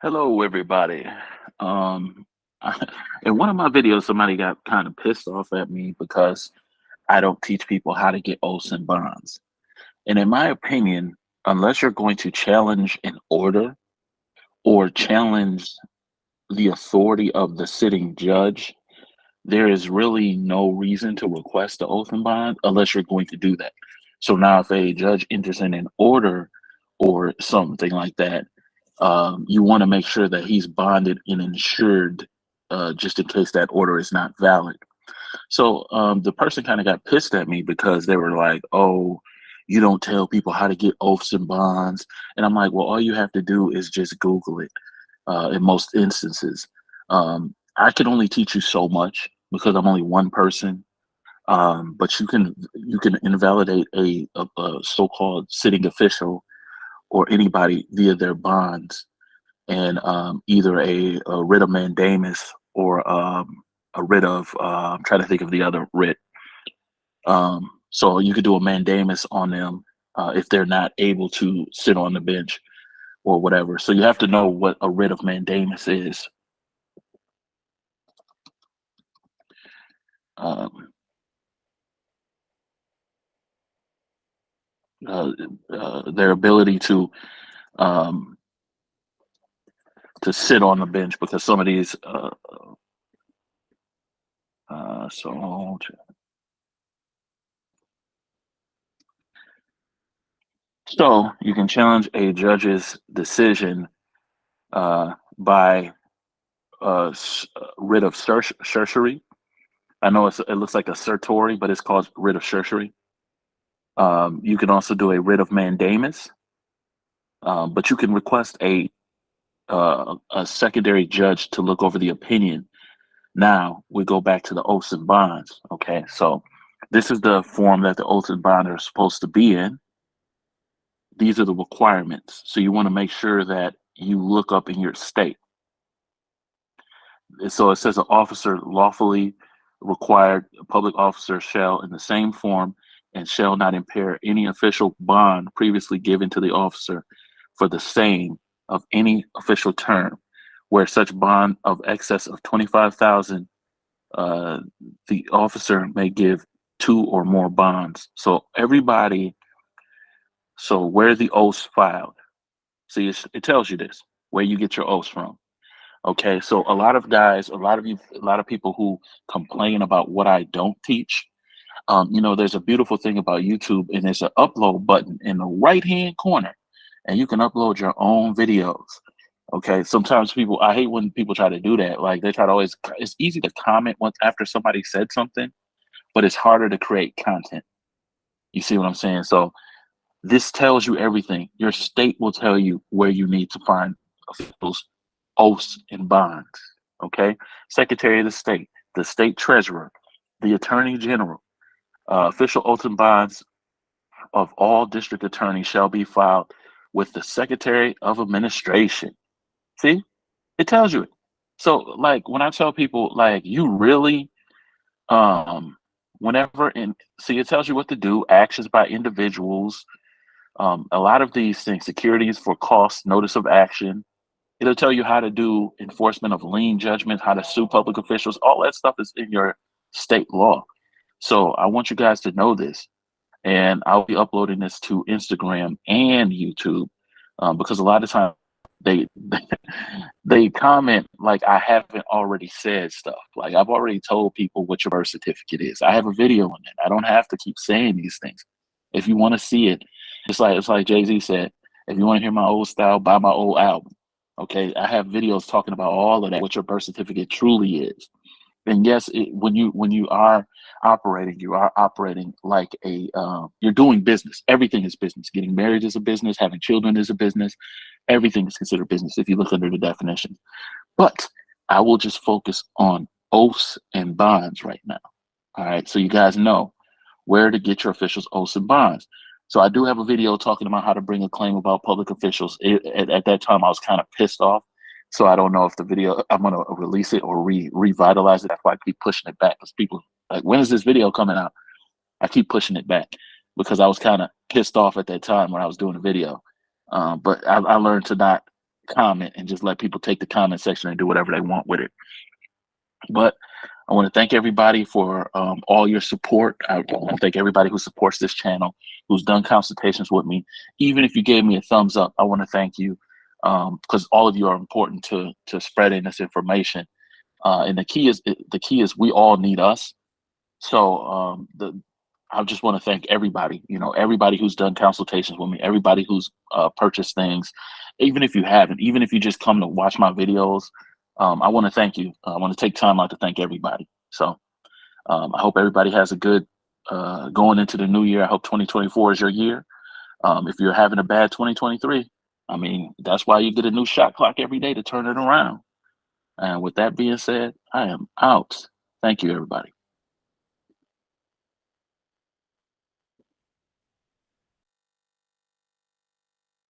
Hello, everybody. Um, in one of my videos, somebody got kind of pissed off at me because I don't teach people how to get oaths and bonds. And in my opinion, unless you're going to challenge an order or challenge the authority of the sitting judge, there is really no reason to request the oath and bond unless you're going to do that. So now, if a judge enters in an order or something like that, you want to make sure that he's bonded and insured, just in case that order is not valid. So the person kind of got pissed at me because they were like, "Oh, you don't tell people how to get oaths and bonds," and I'm like, "Well, all you have to do is just Google it." In most instances, I can only teach you so much because I'm only one person. But you can invalidate a so-called sitting official or anybody via their bonds and either a writ of mandamus or a writ of I'm trying to think of the other writ. So you could do a mandamus on them if they're not able to sit on the bench or whatever. So you have to know what a writ of mandamus is. Um, uh, their ability um, to sit on the bench because some of these. So you can challenge a judge's decision by writ of certiorari. I know it looks like a certiorari, but it's called writ of certiorari. You can also do a writ of mandamus, but you can request a secondary judge to look over the opinion. Now we go back to the oaths and bonds. Okay, so this is the form that the oaths and bond are supposed to be in. These are the requirements. So you want to make sure that you look up in your state. So it says an officer lawfully required public officer shall in the same form and shall not impair any official bond previously given to the officer for the same of any official term where such bond of excess of 25,000 the officer may give two or more bonds. So everybody, so where the oaths filed. See, it tells you this, where you get your oaths from. Okay, so a lot of guys, a lot of people who complain about what I don't teach. There's a beautiful thing about YouTube, and there's an upload button in the right hand corner, and you can upload your own videos. Okay, sometimes I hate when people try to do that. Like they try to always, it's easy to comment once after somebody said something, but it's harder to create content. You see what I'm saying? So this tells you everything. Your state will tell you where you need to find officials, oaths, and bonds. Okay? Secretary of the state treasurer, the attorney general, official oaths and bonds of all district attorneys shall be filed with the secretary of administration. See? It tells you it. So, like, when I tell people, like, you really, um, whenever, and see, it tells you what to do, actions by individuals, a lot of these things, securities for cost, notice of action. It'll tell you how to do enforcement of lien judgment, how to sue public officials. All that stuff is in your state law. So I want you guys to know this. And I'll be uploading this to Instagram and YouTube because a lot of times they they comment like I haven't already said stuff. Like I've already told people what your birth certificate is. I have a video on it. I don't have to keep saying these things. If you want to see it, it's like Jay-Z said, if you want to hear my old style, buy my old album. Okay. I have videos talking about all of that, what your birth certificate truly is. And yes, when you are operating, you are operating like you're doing business. Everything is business. Getting married is a business. Having children is a business. Everything is considered business if you look under the definition. But I will just focus on oaths and bonds right now. All right, so you guys know where to get your officials' oaths and bonds. So I do have a video talking about how to bring a claim about public officials. At that time, I was kind of pissed off. So I don't know if the video I'm gonna release it or revitalize it. That's why I keep pushing it back because people like, when is this video coming out? I keep pushing it back because I was kind of pissed off at that time when I was doing the video. But I learned to not comment and just let people take the comment section and do whatever they want with it. But I want to thank everybody for all your support. I want to thank everybody who supports this channel, who's done consultations with me. Even if you gave me a thumbs up, I want to thank you, because all of you are important to spreading this information. And the key is we all need us. So I just want to thank everybody, everybody who's done consultations with me, everybody who's purchased things, even if you haven't, even if you just come to watch my videos. I want to thank you. I want to take time out to thank everybody. So I hope everybody has a good going into the new year. I hope 2024 is your year. If you're having a bad 2023, I mean, that's why you get a new shot clock every day to turn it around. And with that being said, I am out. Thank you, everybody.